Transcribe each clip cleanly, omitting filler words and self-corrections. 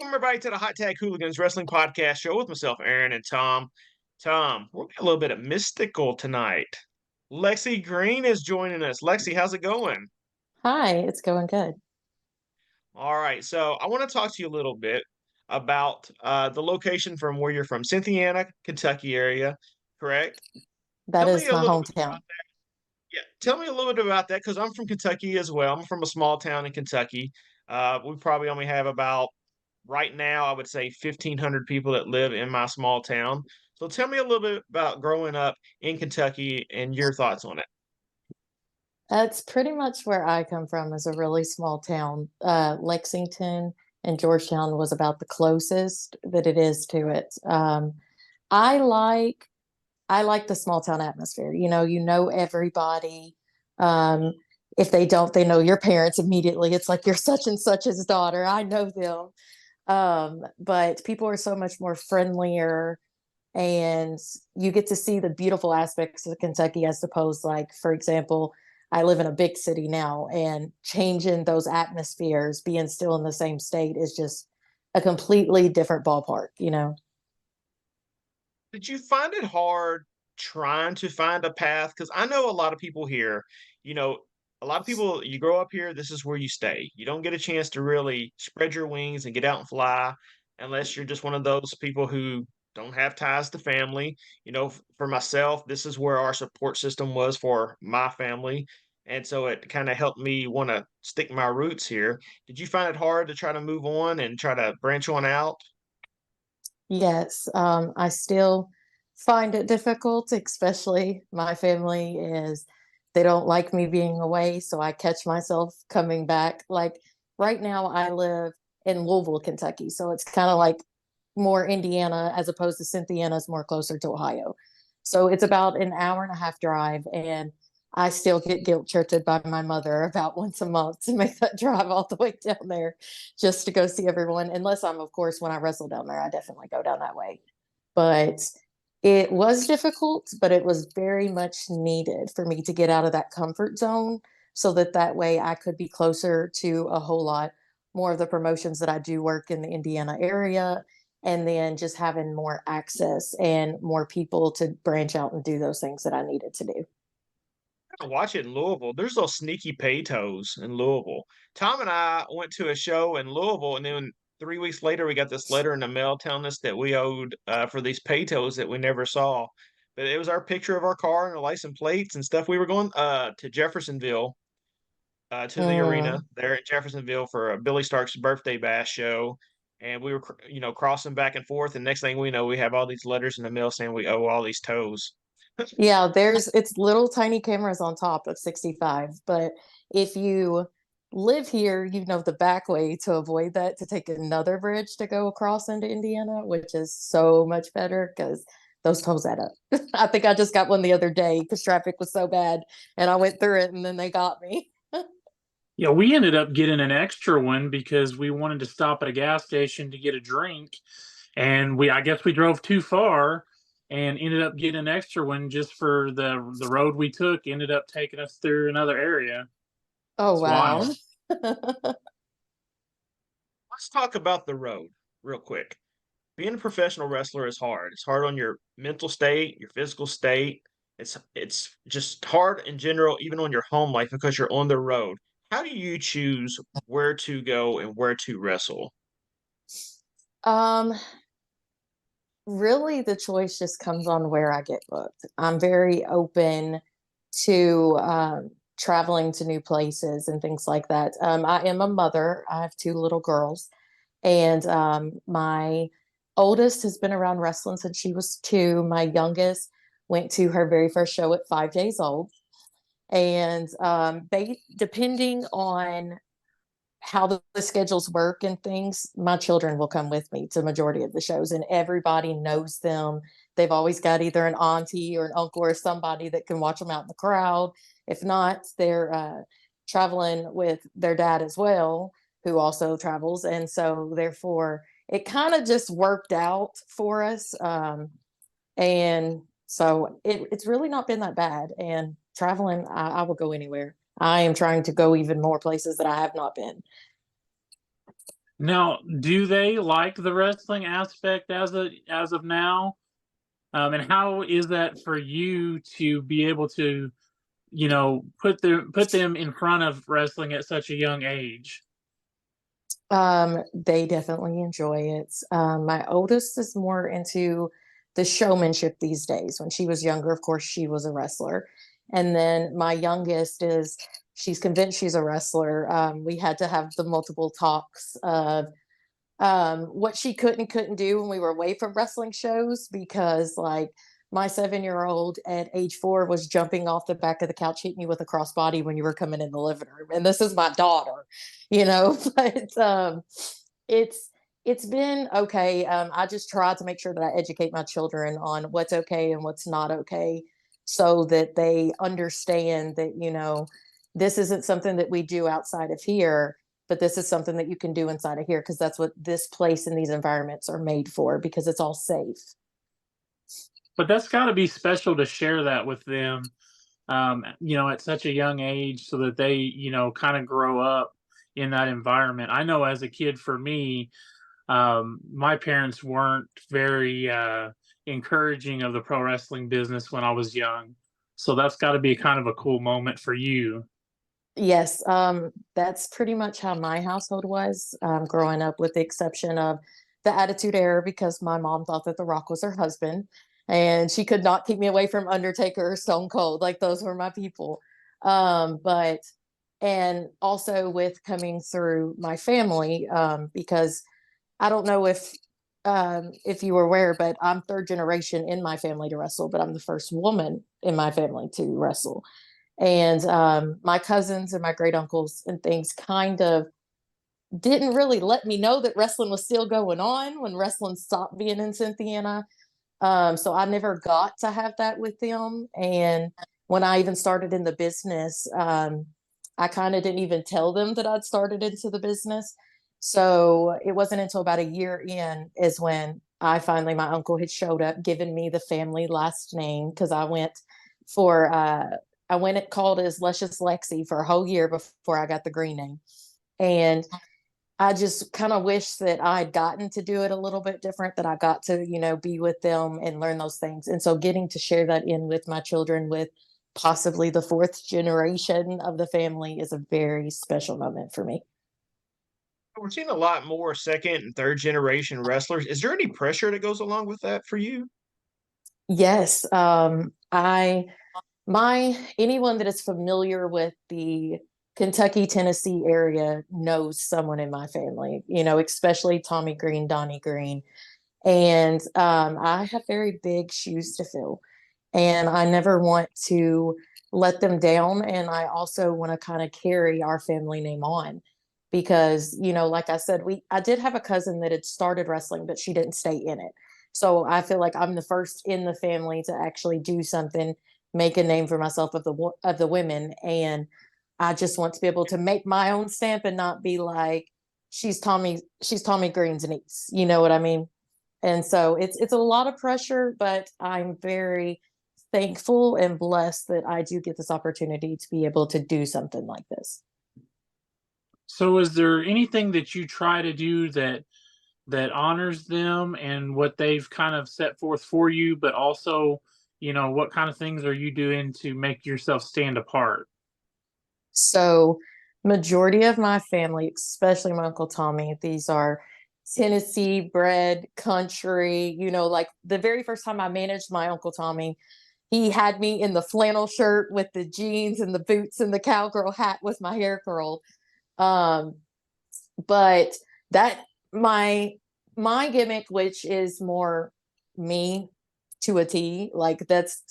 everybody to the Hot Tag Hooligans Wrestling Podcast Show with myself, Aaron, and Tom. Tom, we're getting a little bit of mystical tonight. Lexi Green is joining us. Lexi, how's it going? Hi, it's going good. All right, so I want to talk to you a little bit about the location from where you're from, Cynthiana, Kentucky area, correct? That Tell me is a my little bit about hometown. yeah. Tell me a little bit about that because I'm from Kentucky as well. I'm from a small town in Kentucky. We probably only have about right now, I would say 1,500 people that live in my small town. So tell me a little bit about growing up in Kentucky and your thoughts on it. That's pretty much where I come from, is a really small town. Lexington and Georgetown was about the closest that it is to it. I like I like the small town atmosphere. You know everybody. Um, if they don't, they know your parents immediately. It's like you're such and such's daughter. I know them. But people are so much more friendlier, and you get to see the beautiful aspects of Kentucky as opposed, like, for example, I live in a big city now, and changing those atmospheres, being still in the same state, is just a completely different ballpark. Did you find it hard trying to find a path? Because I know a lot of people here, you know, a lot of people, you grow up here, this is where you stay. You don't get a chance to really spread your wings and get out and fly unless you're just one of those people who don't have ties to family. For myself, this is where our support system was for my family. And so it kind of helped me want to stick my roots here. Did you find it hard to try to move on and try to branch on out? Yes, I still find it difficult, especially my family is they don't like me being away, so I catch myself coming back. Like right now, I live in Louisville, Kentucky, so it's kind of like more Indiana as opposed to Cynthiana is more closer to Ohio. So it's about an hour and a half drive, and I still get guilt tripped by my mother about once a month to make that drive all the way down there just to go see everyone. Unless I'm, of course, when I wrestle down there, I definitely go down that way. But it was difficult, but it was very much needed for me to get out of that comfort zone so that way I could be closer to a whole lot more of the promotions that I do work in the Indiana area, and then just having more access and more people to branch out and do those things that I needed to do. I watch it in Louisville. There's those sneaky paytos in Louisville. Tom and I went to a show in Louisville, and then 3 weeks later, we got this letter in the mail telling us that we owed for these paytos that we never saw. But it was our picture of our car and the license plates and stuff. We were going to Jeffersonville, to the arena Mm. there in Jeffersonville for a Billy Stark's birthday bash show. And we were, crossing back and forth. And next thing we know, we have all these letters in the mail saying we owe all these toes. Yeah, it's little tiny cameras on top of 65, but if you live here, you know the back way to avoid that, to take another bridge to go across into Indiana, which is so much better because those tolls add up. I think I just got one the other day because traffic was so bad and I went through it and then they got me. Yeah, we ended up getting an extra one because we wanted to stop at a gas station to get a drink, and I guess we drove too far and ended up getting an extra one just for the road we took ended up taking us through another area. Oh, It's wow. wild. Let's talk about the road real quick. Being a professional wrestler is hard. It's hard on your mental state, your physical state. It's just hard in general, even on your home life because you're on the road. How do you choose where to go and where to wrestle? Um, Really, the choice just comes on where I get booked. I'm very open to traveling to new places and things like that. I am a mother. I have two little girls, and my oldest has been around wrestling since she was two. My youngest went to her very first show at 5 days old, and they, depending on how the schedules work and things, my children will come with me to the majority of the shows, and everybody knows them. They've always got either an auntie or an uncle or somebody that can watch them out in the crowd. If not, they're traveling with their dad as well, who also travels. And so, therefore, it kind of just worked out for us. And so it's really not been that bad. And traveling, I will go anywhere. I am trying to go even more places that I have not been. Now, do they like the wrestling aspect as of now? And how is that for you to be able to, put them in front of wrestling at such a young age? They definitely enjoy it. My oldest is more into the showmanship these days. When she was younger, of course, she was a wrestler. And then my youngest is, she's convinced she's a wrestler. We had to have the multiple talks of what she could and couldn't do when we were away from wrestling shows, because like my 7-year-old at age 4 was jumping off the back of the couch hitting you with a crossbody when you were coming in the living room, and this is my daughter, you know. But it's it's been okay. I just try to make sure that I educate my children on what's okay and what's not okay, so that they understand that, this isn't something that we do outside of here, but this is something that you can do inside of here, because that's what this place and these environments are made for, because it's all safe. But that's got to be special to share that with them, at such a young age, so that they, kind of grow up in that environment. I know as a kid, for me, my parents weren't very encouraging of the pro wrestling business when I was young. So that's got to be kind of a cool moment for you. Yes, that's pretty much how my household was, growing up, with the exception of the Attitude Era, because my mom thought that The Rock was her husband, and she could not keep me away from Undertaker or Stone Cold. Like, those were my people. But and also with coming through my family, because I don't know if you were aware, but I'm third generation in my family to wrestle, but I'm the first woman in my family to wrestle. And my cousins and my great uncles and things kind of didn't really let me know that wrestling was still going on when wrestling stopped being in Cynthiana. So I never got to have that with them. And when I even started in the business, I kind of didn't even tell them that I'd started into the business. So it wasn't until about a year in is when my uncle had showed up, giving me the family last name, because for, I went it called as Luscious Lexi for a whole year before I got the green name. And I just kind of wish that I'd gotten to do it a little bit different, that I got to, be with them and learn those things. And so getting to share that in with my children, with possibly the fourth generation of the family, is a very special moment for me. We're seeing a lot more second and third generation wrestlers. Is there any pressure that goes along with that for you? Yes. Anyone that is familiar with the Kentucky, Tennessee area knows someone in my family, especially Tommy Green, Donnie Green. And I have very big shoes to fill. And I never want to let them down. And I also want to kind of carry our family name on, because, like I said, I did have a cousin that had started wrestling, but she didn't stay in it. So I feel like I'm the first in the family to actually do something, make a name for myself of the women. And I just want to be able to make my own stamp and not be like, she's Tommy Green's niece. You know what I mean? And so it's a lot of pressure, but I'm very thankful and blessed that I do get this opportunity to be able to do something like this. So is there anything that you try to do that honors them and what they've kind of set forth for you, but also, what kind of things are you doing to make yourself stand apart? So majority of my family, especially my Uncle Tommy, these are Tennessee bred country. Like the very first time I managed my Uncle Tommy, he had me in the flannel shirt with the jeans and the boots and the cowgirl hat with my hair curled. Um, but that my my gimmick, which is more me to a T, like that's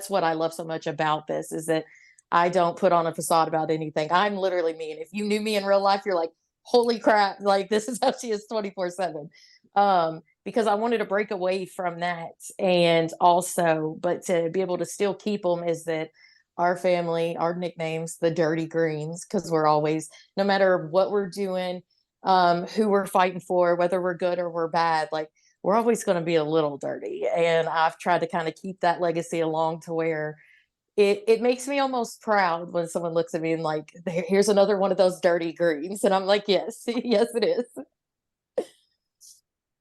what I love so much about this, is that I don't put on a facade about anything. I'm literally me. And if you knew me in real life, you're like, holy crap, like this is how she is 24/7. Because I wanted to break away from that. And also, but to be able to still keep them, is that our family, our nicknames, the Dirty Greens, because we're always, no matter what we're doing, who we're fighting for, whether we're good or we're bad, like we're always going to be a little dirty. And I've tried to kind of keep that legacy along, to where it makes me almost proud when someone looks at me and like, here's another one of those dirty greens. And I'm like, yes, yes, it is.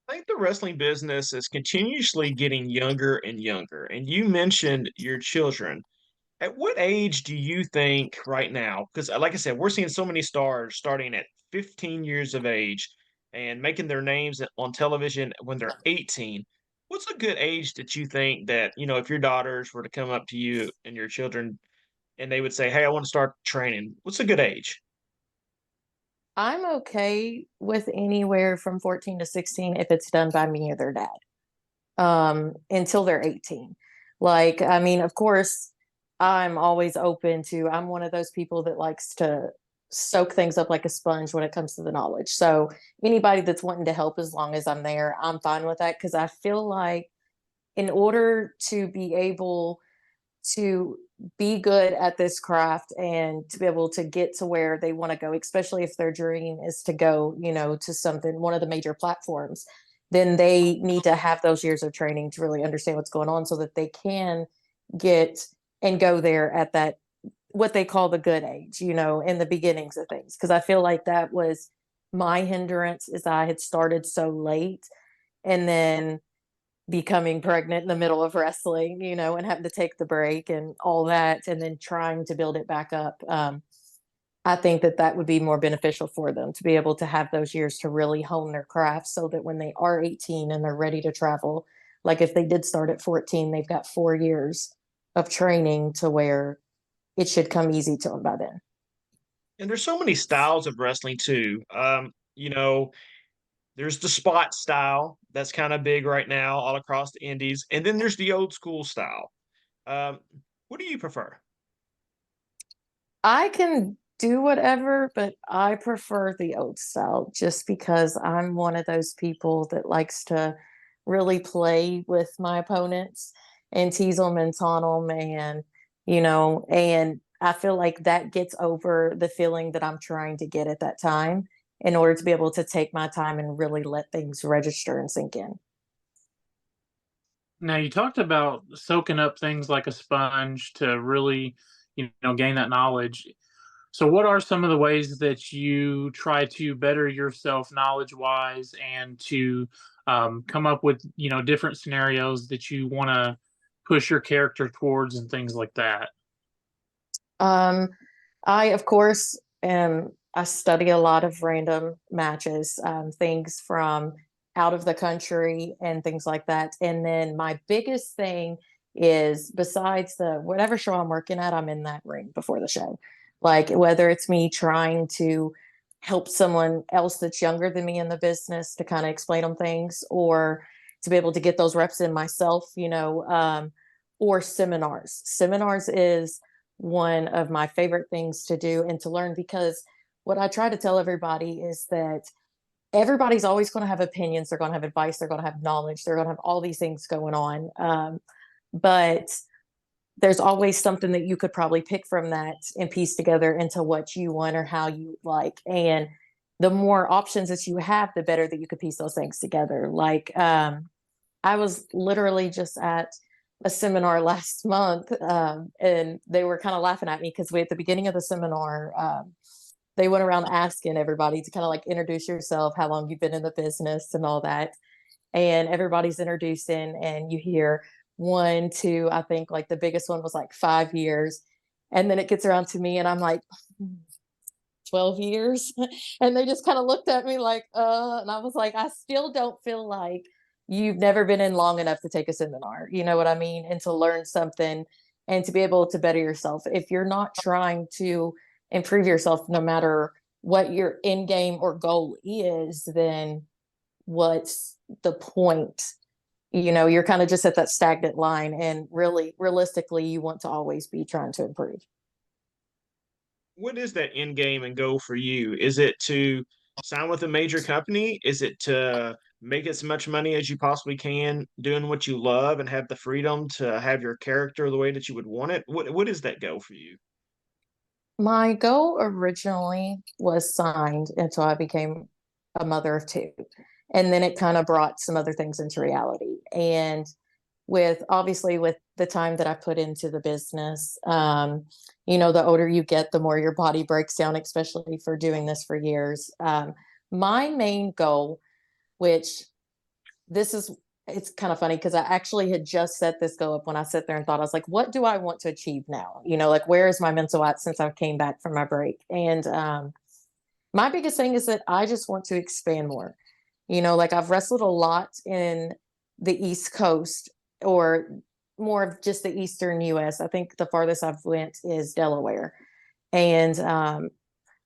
I think the wrestling business is continuously getting younger and younger. And you mentioned your children. At what age do you think right now? Because, like I said, we're seeing so many stars starting at 15 years of age and making their names on television when they're 18. What's a good age that you think that, if your daughters were to come up to you and your children and they would say, "Hey, I want to start training." What's a good age? I'm okay with anywhere from 14 to 16 if it's done by me or their dad, until they're 18. Like, I mean, of course, I'm always open to, I'm one of those people that likes to soak things up like a sponge when it comes to the knowledge. So anybody that's wanting to help, as long as I'm there, I'm fine with that. Cause I feel like in order to be able to be good at this craft and to be able to get to where they want to go, especially if their dream is to go, to something, one of the major platforms, then they need to have those years of training to really understand what's going on so that they can get and go there at that, what they call the good age, in the beginnings of things. Cause I feel like that was my hindrance, is I had started so late, and then becoming pregnant in the middle of wrestling, and having to take the break and all that, and then trying to build it back up. I think that that would be more beneficial for them to be able to have those years to really hone their craft so that when they are 18 and they're ready to travel, like if they did start at 14, they've got 4 years of training to where it should come easy to them by then. And there's so many styles of wrestling too. There's the spot style that's kind of big right now all across the indies, and then there's the old school style. Um, what do you prefer? I can do whatever, but I prefer the old style just because I'm one of those people that likes to really play with my opponents and tease them and taunt them. And I feel like that gets over the feeling that I'm trying to get at that time in order to be able to take my time and really let things register and sink in. Now you talked about soaking up things like a sponge to really, gain that knowledge. So what are some of the ways that you try to better yourself knowledge-wise and to come up with, different scenarios that you want to push your character towards and things like that? Um, I, of course, I study a lot of random matches, things from out of the country and things like that. And then my biggest thing is, besides the whatever show I'm working at, I'm in that ring before the show. Like whether it's me trying to help someone else that's younger than me in the business to kind of explain them things, or to be able to get those reps in myself, or seminars. Seminars is one of my favorite things to do and to learn, because what I try to tell everybody is that everybody's always going to have opinions, they're going to have advice, they're going to have knowledge, they're going to have all these things going on. But there's always something that you could probably pick from that and piece together into what you want or how you like. And the more options that you have, the better that you could piece those things together. Like, I was literally just at a seminar last month, and they were kind of laughing at me because we, at the beginning of the seminar, they went around asking everybody to kind of like introduce yourself, how long you've been in the business, and all that. And everybody's introducing, and you hear one, two, I think like the biggest one was like 5 years. And then it gets around to me, and I'm like, 12 years. And they just kind of looked at me like, and I was like, I still don't feel like you've never been in long enough to take a seminar. You know what I mean? And to learn something and to be able to better yourself. If you're not trying to improve yourself, no matter what your end game or goal is, then what's the point? You're kind of just at that stagnant line. And really, realistically, you want to always be trying to improve. What is that end game and goal for you? Is it to sign with a major company? Is it to make as much money as you possibly can doing what you love and have the freedom to have your character the way that you would want it? What is that goal for you? My goal originally was signed until I became a mother of two. And then it kind of brought some other things into reality. And with obviously with the time that I put into the business. The older you get, the more your body breaks down, especially for doing this for years. My main goal, which this is it's kind of funny because I actually had just set this goal up when I sat there and thought, I was like, what do I want to achieve now? Like where is my mental at since I came back from my break? And my biggest thing is that I just want to expand more. Like I've wrestled a lot in the East Coast, or more of just the Eastern US. I think the farthest I've went is Delaware. And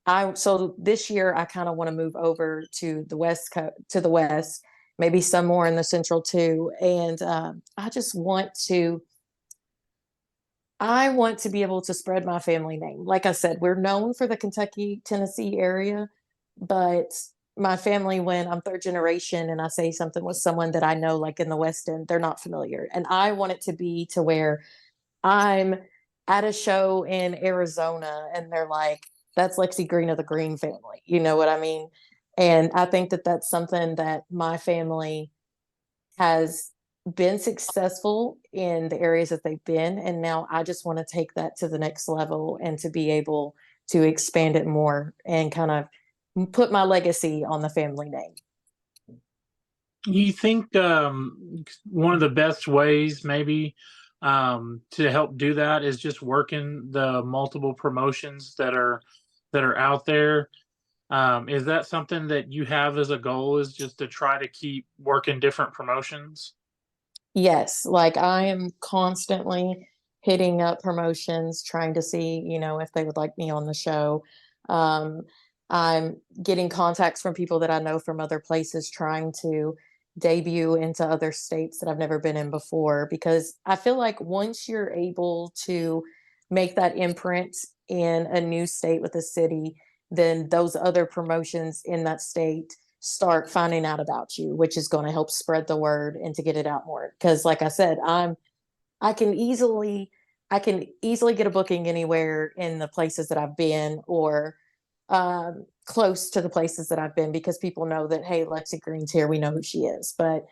I so this year I kind of want to move over to the West Coast, to the West, maybe some more in the Central too. And I just want to I want to be able to spread my family name. Like I said, we're known for the Kentucky, Tennessee area, but my family, when I'm third generation and I say something with someone that I know, like in the West End, they're not familiar. And I want it to be to where I'm at a show in Arizona and they're like, that's Lexi Green of the Green family. You know what I mean? And I think that that's something that my family has been successful in the areas that they've been. And now I just want to take that to the next level and to be able to expand it more and kind of put my legacy on the family name. You think one of the best ways maybe to help do that is just working the multiple promotions that are out there? Is that something that you have as a goal, is just to try to keep working different promotions? Yes, like I am constantly hitting up promotions, trying to see, if they would like me on the show. Um, I'm getting contacts from people that I know from other places, trying to debut into other states that I've never been in before. Because I feel like once you're able to make that imprint in a new state with a city, then those other promotions in that state start finding out about you, which is going to help spread the word and to get it out more. Because, like I said, I can easily I can easily get a booking anywhere in the places that I've been, or close to the places that I've been, because people know that, hey, Lexi Green's here. We know who she is. But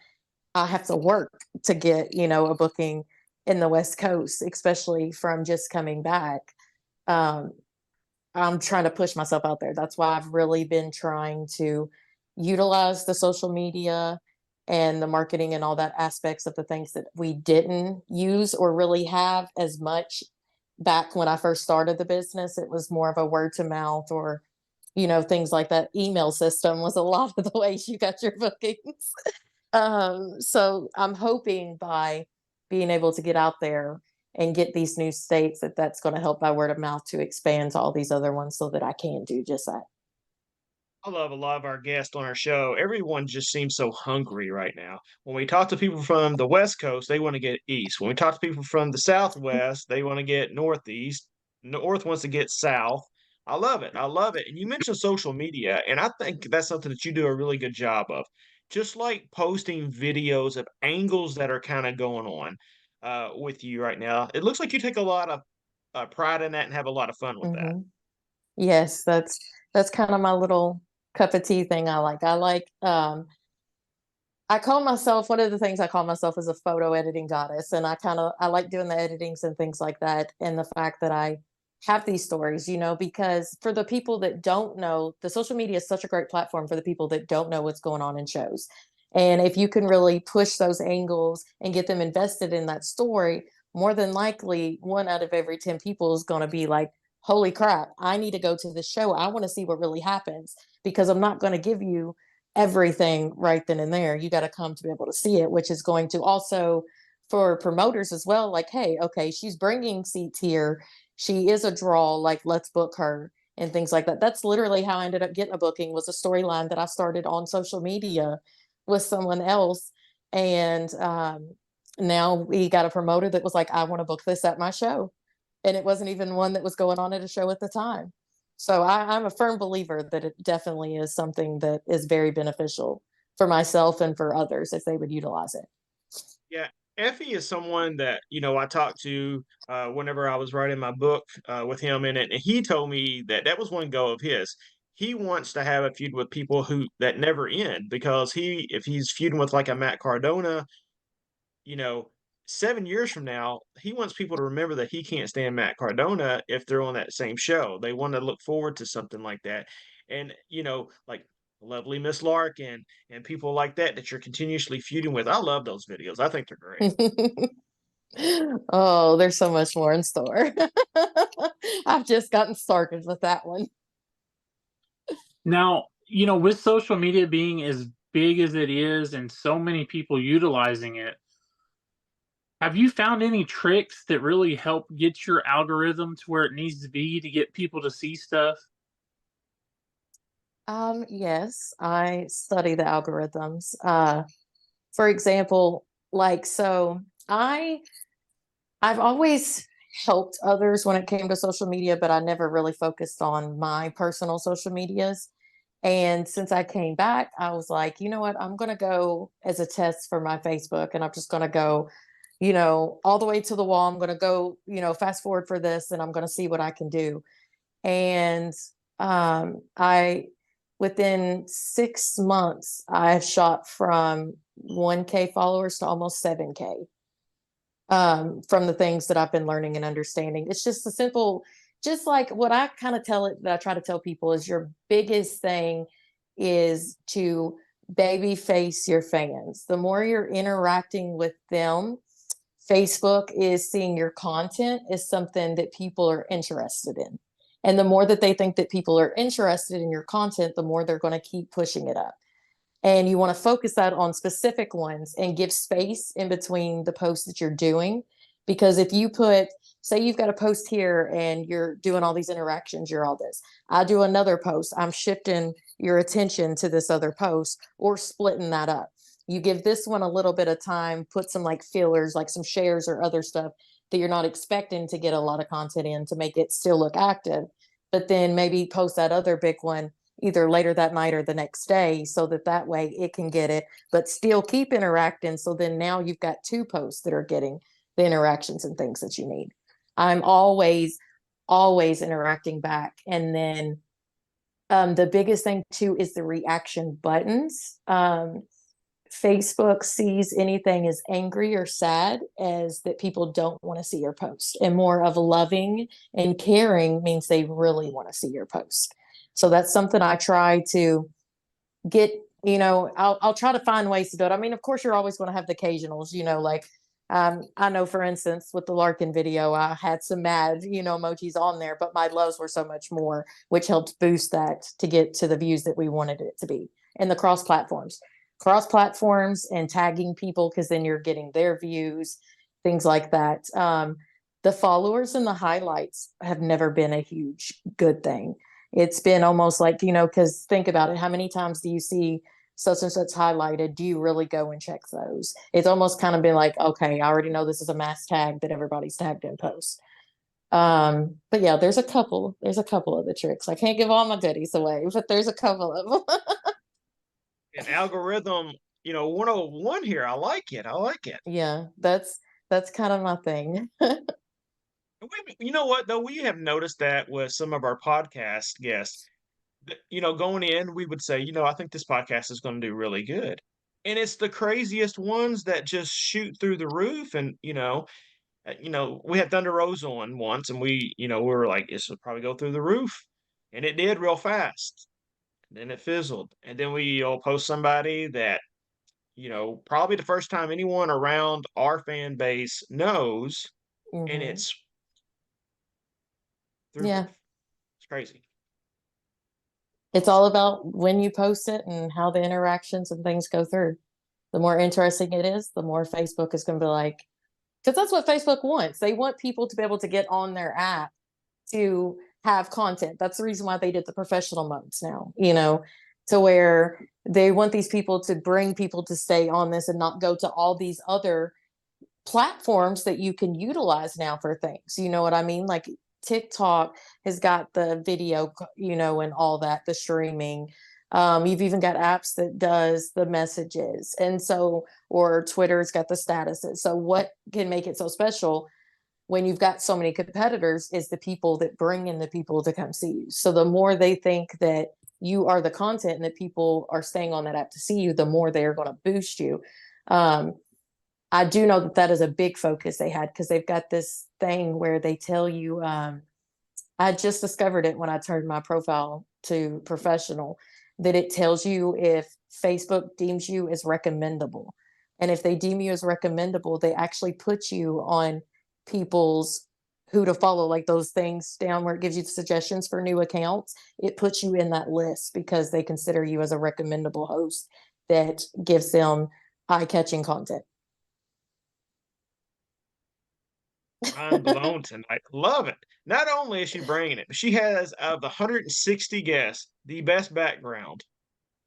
I have to work to get a booking in the West Coast, especially from just coming back. Um, I'm trying to push myself out there. That's why I've really been trying to utilize the social media and the marketing and all that aspects of the things that we didn't use or really have as much back when I first started the business. It was more of a word to mouth, or things like that. Email system was a lot of the ways you got your bookings. So I'm hoping by being able to get out there and get these new states, that's going to help by word of mouth to expand to all these other ones so that I can do just that. I love a lot of our guests on our show. Everyone just seems so hungry right now. When we talk to people from the West Coast, they want to get East. When we talk to people from the Southwest, they want to get Northeast. North wants to get South. I love it. I love it. And you mentioned social media, and I think that's something that you do a really good job of. Just like posting videos of angles that are kind of going on with you right now. It looks like you take a lot of pride in that and have a lot of fun with that. Hmm. Yes, that's kind of my little cup of tea thing. I call myself, one of the things I call myself is a photo editing goddess. And I like doing the editings and things like that. And the fact that I have these stories, because for the people that don't know, the social media is such a great platform for the people that don't know what's going on in shows. And if you can really push those angles and get them invested in that story, more than likely 1 out of every 10 people is going to be like, holy crap, I need to go to the show. I want to see what really happens, because I'm not going to give you everything right then and there. You got to come to be able to see it, which is going to also, for promoters as well, like, hey, okay, she's bringing seats here. She is a draw. Like, let's book her and things like that. That's literally how I ended up getting a booking, was a storyline that I started on social media with someone else. And now we got a promoter that was like, I want to book this at my show. And it wasn't even one that was going on at a show at the time. So I'm a firm believer that it definitely is something that is very beneficial for myself and for others if they would utilize it. Yeah, Effie is someone that I talked to whenever I was writing my book with him in it, and he told me that that was one goal of his. He wants to have a feud with people who that never end, because if he's feuding with like a Matt Cardona, you know, 7 years from now, he wants people to remember that he can't stand Matt Cardona if they're on that same show. They want to look forward to something like that. And, like lovely Miss Larkin and people like that that you're continuously feuding with. I love those videos. I think they're great. Oh, there's so much more in store. I've just gotten started with that one. Now, with social media being as big as it is and so many people utilizing it, have you found any tricks that really help get your algorithm to where it needs to be to get people to see stuff? Yes, I study the algorithms. For example, like so I've always helped others when it came to social media, but I never really focused on my personal social medias. And since I came back, I was like, you know what? I'm going to go as a test for my Facebook, and I'm just going to go, all the way to the wall. I'm going to go, fast forward for this, and I'm going to see what I can do. And I, within 6 months, I shot from 1K followers to almost 7K, from the things that I've been learning and understanding. It's just a simple, just like what I kind of tell it that I try to tell people is your biggest thing is to baby face your fans. The more you're interacting with them, Facebook is seeing your content is something that people are interested in. And the more that they think that people are interested in your content, the more they're going to keep pushing it up. And you want to focus that on specific ones and give space in between the posts that you're doing. Because if you put, say you've got a post here and you're doing all these interactions, you're all this. I do another post, I'm shifting your attention to this other post or splitting that up. You give this one a little bit of time, put some like fillers, like some shares or other stuff that you're not expecting to get a lot of content in to make it still look active. But then maybe post that other big one either later that night or the next day so that way it can get it, but still keep interacting. So then now you've got two posts that are getting the interactions and things that you need. I'm always interacting back. And then the biggest thing too is the reaction buttons. Facebook sees anything as angry or sad as that people don't want to see your post, and more of loving and caring means they really want to see your post. So that's something I try to get, I'll try to find ways to do it. I mean, of course, you're always going to have the occasionals, like I know, for instance, with the Larkin video, I had some mad, emojis on there, but my loves were so much more, which helped boost that to get to the views that we wanted it to be. And the cross platforms and tagging people, because then you're getting their views, things like that. The followers and the highlights have never been a huge good thing. It's been almost like, because think about it, how many times do you see such and such highlighted? Do you really go and check those? It's almost kind of been like, okay, I already know this is a mass tag that everybody's tagged in posts. But yeah, there's a couple of the tricks. I can't give all my goodies away, but there's a couple of them. An algorithm, 101 here. I like it. I like it. Yeah, that's kind of my thing. You know what, though? We have noticed that with some of our podcast guests, going in, we would say, I think this podcast is going to do really good. And it's the craziest ones that just shoot through the roof. And, we had Thunder Rose on once, and we were like, this will probably go through the roof. And it did real fast. And then it fizzled. And then we'll post somebody that, probably the first time anyone around our fan base knows, and Hmm. it's through the Yeah, roof. It's crazy. it's all about when you post it and how the interactions and things go through. The more interesting it is, the more Facebook is going to be like, because that's what Facebook wants. They want people to be able to get on their app to have content. That's the reason why they did the professional modes now, to where they want these people to bring people to stay on this and not go to all these other platforms that you can utilize now for things. You know what I mean? Like TikTok has got the video, and all that, the streaming. You've even got apps that does the messages, and so, or Twitter's got the statuses. So what can make it so special when you've got so many competitors is the people that bring in the people to come see you. So the more they think that you are the content and that people are staying on that app to see you, the more they are going to boost you. Um, I do know that that is a big focus they had because they've got this thing where they tell you. I just discovered it when I turned my profile to professional, that it tells you if Facebook deems you as recommendable. And if they deem you as recommendable, they actually put you on people's who to follow, like those things down where it gives you the suggestions for new accounts. It puts you in that list because they consider you as a recommendable host that gives them eye catching content. Mind blown tonight. Love it. Not only is she bringing it, but she has, out of the 160 guests, the best background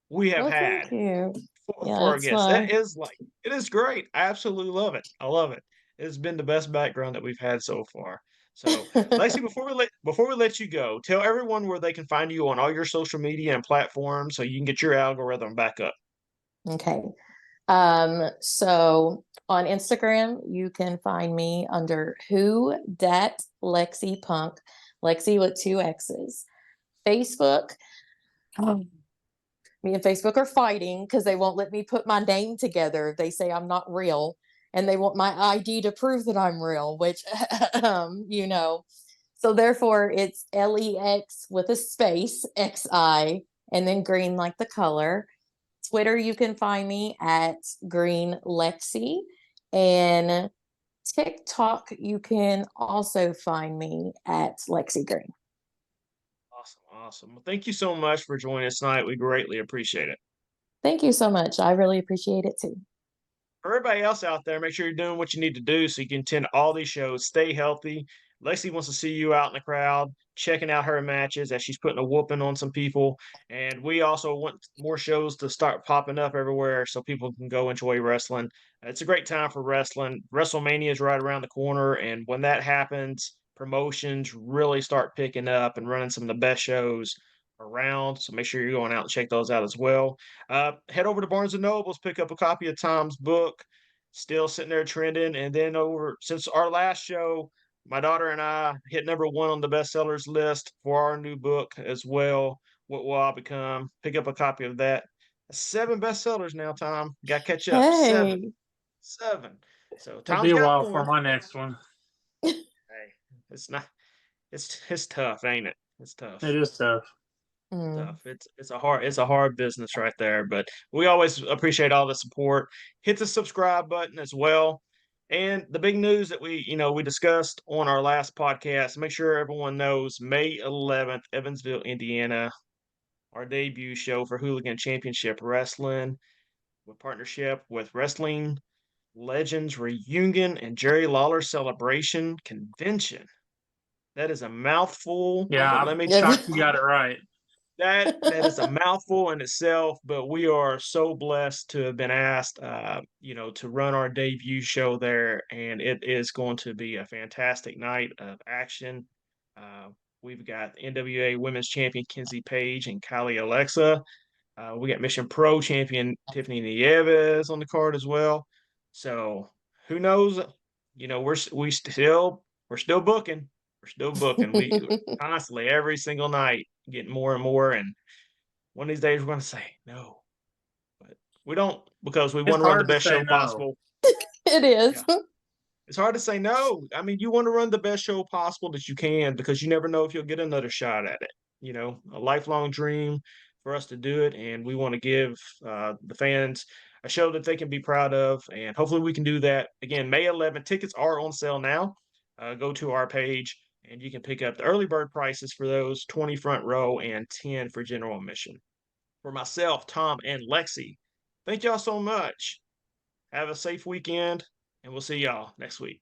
we have Well, thank had you. for Yeah, our it's guests. That fun. is like, it is great. I absolutely love it. I love it. It's been the best background that we've had so far. So, Lexi, before we let you go, tell everyone where they can find you on all your social media and platforms so you can get your algorithm back up. Okay. So on Instagram, you can find me under who dat Lexi Punk, Lexi with two X's. Facebook, um, me and Facebook are fighting because they won't let me put my name together. They say I'm not real and they want my ID to prove that I'm real, which, you know, so therefore it's LEX with a space, XI, and then green like the color. Twitter, you can find me at Green Lexi. And TikTok, you can also find me at Lexi Green. Awesome. Awesome. Well, thank you so much for joining us tonight. We greatly appreciate it. Thank you so much. I really appreciate it too. For everybody else out there, make sure you're doing what you need to do so you can attend all these shows. Stay healthy. Lexi wants to see you out in the crowd, checking out her matches as she's putting a whooping on some people. And we also want more shows to start popping up everywhere so people can go enjoy wrestling. It's a great time for wrestling. WrestleMania is right around the corner. And when that happens, promotions really start picking up and running some of the best shows around. So make sure you're going out and check those out as well. Head over to Barnes and Nobles, pick up a copy of Tom's book, still sitting there trending. And then over since our last show, my daughter and I hit #1 on the bestsellers list for our new book as well. What will I become? Pick up a copy of that. 7 bestsellers now, Tom. Got to catch up. Seven, Hey. seven. So It'll Tom's be a got while for one. my next one. Hey, it's not. It's tough, ain't it? It's It tough. is tough. Mm. Tough. It's a hard business right there, but we always appreciate all the support. Hit the subscribe button as well. And the big news that we discussed on our last podcast, make sure everyone knows May 11th, Evansville, Indiana, our debut show for Hooligan Championship Wrestling with partnership with Wrestling Legends Reunion and Jerry Lawler Celebration Convention. That is a mouthful, Yeah, but let I'm me tell shocked you got it right. that is a mouthful in itself, but we are so blessed to have been asked, to run our debut show there, and it is going to be a fantastic night of action. Uh, we've got NWA Women's Champion Kenzie Page and Kylie Alexa. We got Mission Pro Champion Tiffany Nieves on the card as well. So who knows? We're still booking. We're still booking. We constantly every single night getting more and more. And one of these days we're going to say no, but we don't because we want It's to run the hard to best say show no. possible. It is. Yeah. It's hard to say no. I mean, you want to run the best show possible that you can because you never know if you'll get another shot at it. A lifelong dream for us to do it, and we want to give the fans a show that they can be proud of, and hopefully we can do that. Again, May 11th. Tickets are on sale now. Go to our page, and you can pick up the early bird prices for those 20 front row and 10 for general admission. For myself, Tom, and Lexi, thank y'all so much. Have a safe weekend, and we'll see y'all next week.